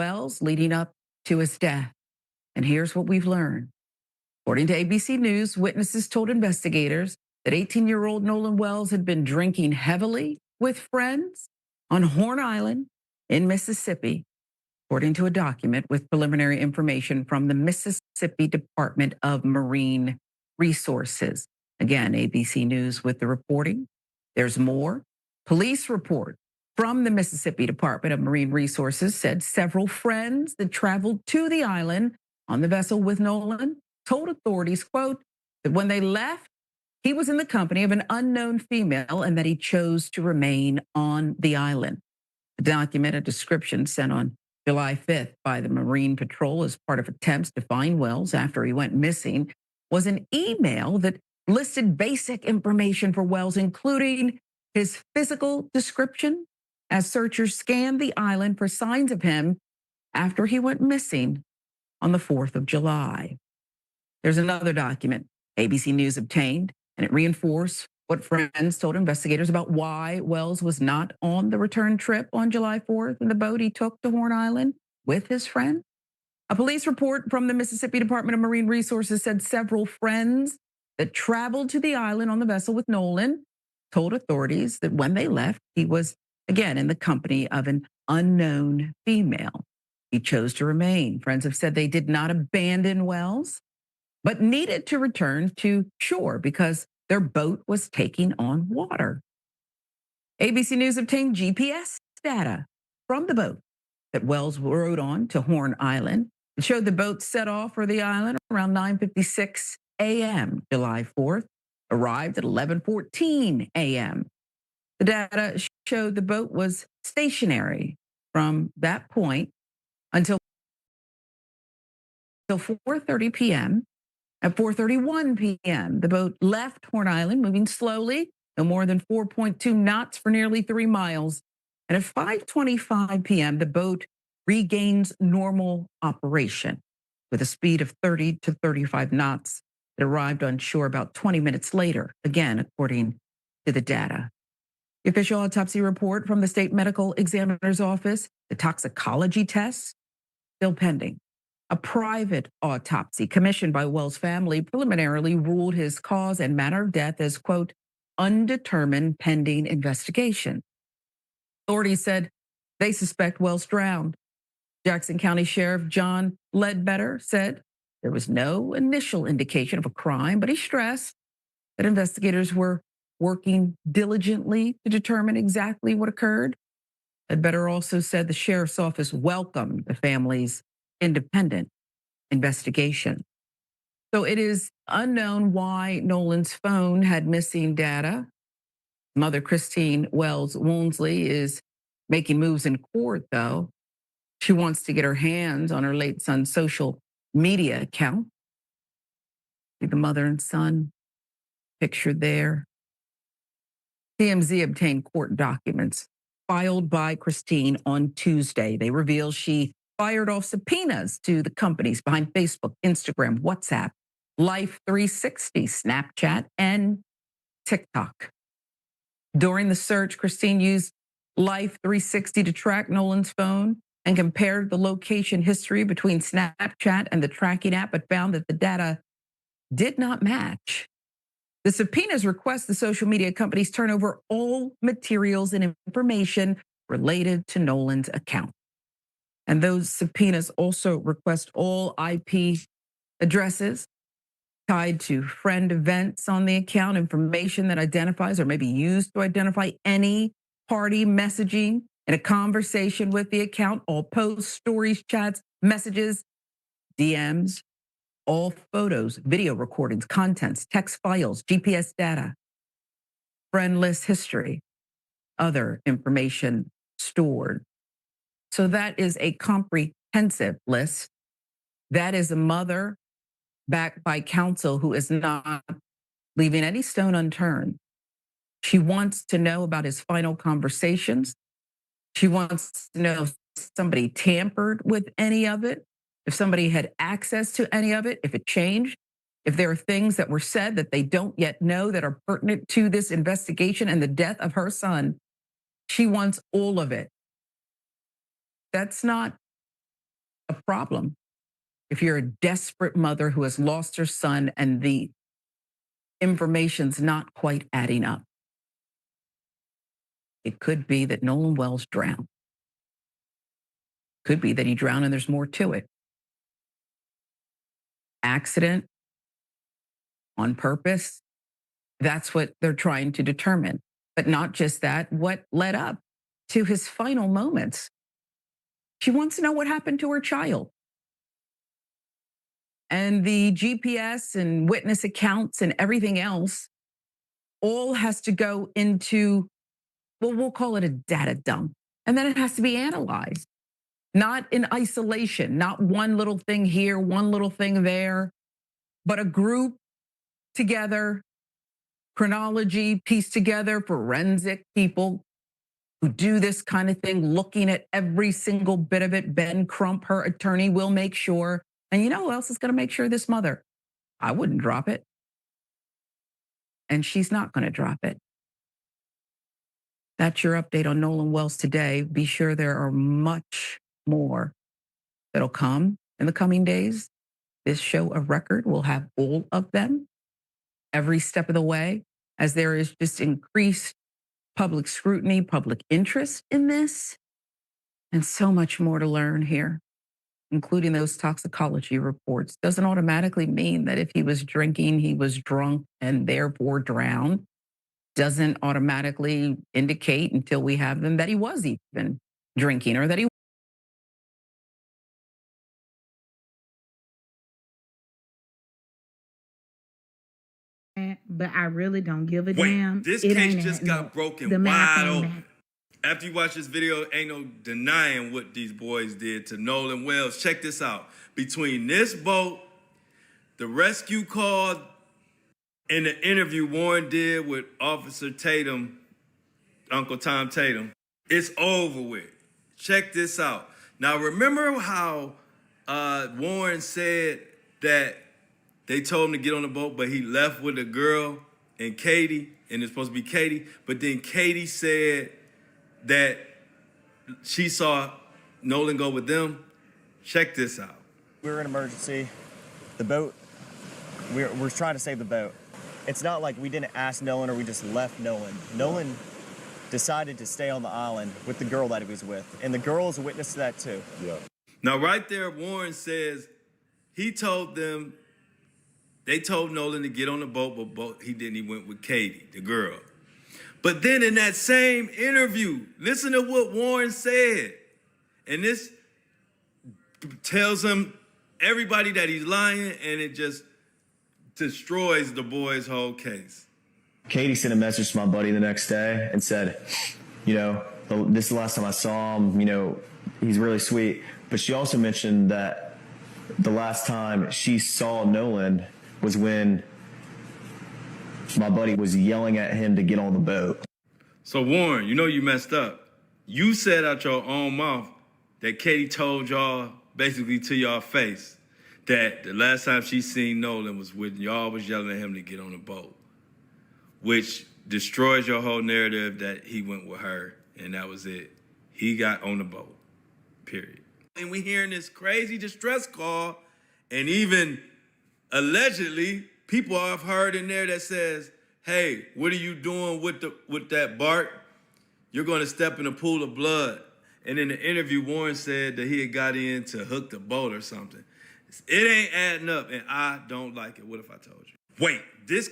Wells leading up to his death. And here's what we've learned. According to ABC News, witnesses told investigators that 18-year-old Nolan Wells had been drinking heavily with friends on Horn Island in Mississippi, according to a document with preliminary information from the Mississippi Department of Marine Resources. Again, ABC News with the reporting. There's more. Police report from the Mississippi Department of Marine Resources said several friends that traveled to the island on the vessel with Nolan told authorities, quote, that when they left, he was in the company of an unknown female and that he chose to remain on the island. The document, a description sent on July 5th by the Marine Patrol as part of attempts to find Wells after he went missing, was an email that listed basic information for Wells, including his physical description, as searchers scanned the island for signs of him after he went missing on the 4th of July. There's another document ABC News obtained, and it reinforced what friends told investigators about why Wells was not on the return trip on July 4th in the boat he took to Horn Island with his friend. A police report from the Mississippi Department of Marine Resources said several friends that traveled to the island on the vessel with Nolan told authorities that when they left, he was again in the company of an unknown female. He chose to remain. Friends have said they did not abandon Wells, but needed to return to shore because their boat was taking on water. ABC News obtained GPS data from the boat that Wells rode on to Horn Island. It showed the boat set off for the island around 9:56 a.m. July 4th, arrived at 11:14 a.m. The data showed the boat was stationary from that point until 4:30 p.m. At 4:31 p.m., the boat left Horn Island, moving slowly, no more than 4.2 knots for nearly 3 miles. And at 5:25 p.m., the boat regains normal operation with a speed of 30 to 35 knots. It arrived on shore about 20 minutes later, again, according to the data. The official autopsy report from the state medical examiner's office, the toxicology tests, still pending. A private autopsy commissioned by Wells' family preliminarily ruled his cause and manner of death as, quote, undetermined pending investigation. Authorities said they suspect Wells drowned. Jackson County Sheriff John Ledbetter said there was no initial indication of a crime, but he stressed that investigators were working diligently to determine exactly what occurred. Ledbetter also said the sheriff's office welcomed the family's independent investigation. So it is unknown why Nolan's phone had missing data. Mother Christine Wells Woonsley is making moves in court, though. She wants to get her hands on her late son's social media account. See the mother and son pictured there. TMZ obtained court documents filed by Christine on Tuesday. They reveal she fired off subpoenas to the companies behind Facebook, Instagram, WhatsApp, Life 360, Snapchat, and TikTok. During the search, Christine used Life 360 to track Nolan's phone and compared the location history between Snapchat and the tracking app, but found that the data did not match. The subpoenas request the social media companies turn over all materials and information related to Nolan's account. And those subpoenas also request all IP addresses tied to friend events on the account, information that identifies or may be used to identify any party messaging in a conversation with the account, all posts, stories, chats, messages, DMs, all photos, video recordings, contents, text files, GPS data, friend list history, other information stored. So that is a comprehensive list. That is a mother backed by counsel who is not leaving any stone unturned. She wants to know about his final conversations. She wants to know if somebody tampered with any of it, if somebody had access to any of it, if it changed, if there are things that were said that they don't yet know that are pertinent to this investigation and the death of her son. She wants all of it. That's not a problem. If you're a desperate mother who has lost her son and the information's not quite adding up, it could be that Nolan Wells drowned. Could be that he drowned and there's more to it. Accident, on purpose, that's what they're trying to determine. But not just that, what led up to his final moments. She wants to know what happened to her child. And the GPS and witness accounts and everything else all has to go into, well, we'll call it a data dump. And then it has to be analyzed, not in isolation, not one little thing here, one little thing there, but a group together, chronology pieced together, forensic people who do this kind of thing, looking at every single bit of it. Ben Crump, her attorney, will make sure. And you know who else is going to make sure? This mother. I wouldn't drop it. And she's not going to drop it. That's your update on Nolan Wells today. Be sure there are much more that'll come in the coming days. This show of record will have all of them every step of the way, as there is just increased public scrutiny, public interest in this, and so much more to learn here, including those toxicology reports. Doesn't automatically mean that if he was drinking, he was drunk and therefore drowned. Doesn't automatically indicate until we have them that he was even drinking or that he but I really don't give a damn. This case just got broken wide open. After you watch this video, ain't no denying what these boys did to Nolan Wells. Check this out. Between this boat, the rescue call, and the interview Warren did with Officer Tatum, Uncle Tom Tatum, it's over with. Check this out. Now, remember how Warren said that they told him to get on the boat, but he left with a girl and Katie, and it's supposed to be Katie, but then Katie said that she saw Nolan go with them? Check this out. We were in emergency. The boat, we're trying to save the boat. It's not like we didn't ask Nolan or we just left Nolan. Nolan decided to stay on the island with the girl that he was with, and the girl is a witness to that too. Yeah. Now right there, Warren says he told them, they told Nolan to get on the boat, but he didn't. He went with Katie, the girl. But then in that same interview, listen to what Warren said. And this tells him, everybody, that he's lying, and it just destroys the boy's whole case. Katie sent a message to my buddy the next day and said, you know, this is the last time I saw him, you know, he's really sweet. But she also mentioned that the last time she saw Nolan was when my buddy was yelling at him to get on the boat. So Warren, you know you messed up. You said out your own mouth that Katie told y'all, basically to y'all face, that the last time she seen Nolan was when y'all was yelling at him to get on the boat, which destroys your whole narrative that he went with her and that was it. He got on the boat, period. And we hearing this crazy distress call, and even allegedly, people I've heard in there that says, hey, what are you doing with that bark? You're going to step in a pool of blood. And in the interview, Warren said that he had got in to hook the boat or something. It ain't adding up, and I don't like it. What if I told you? Wait, this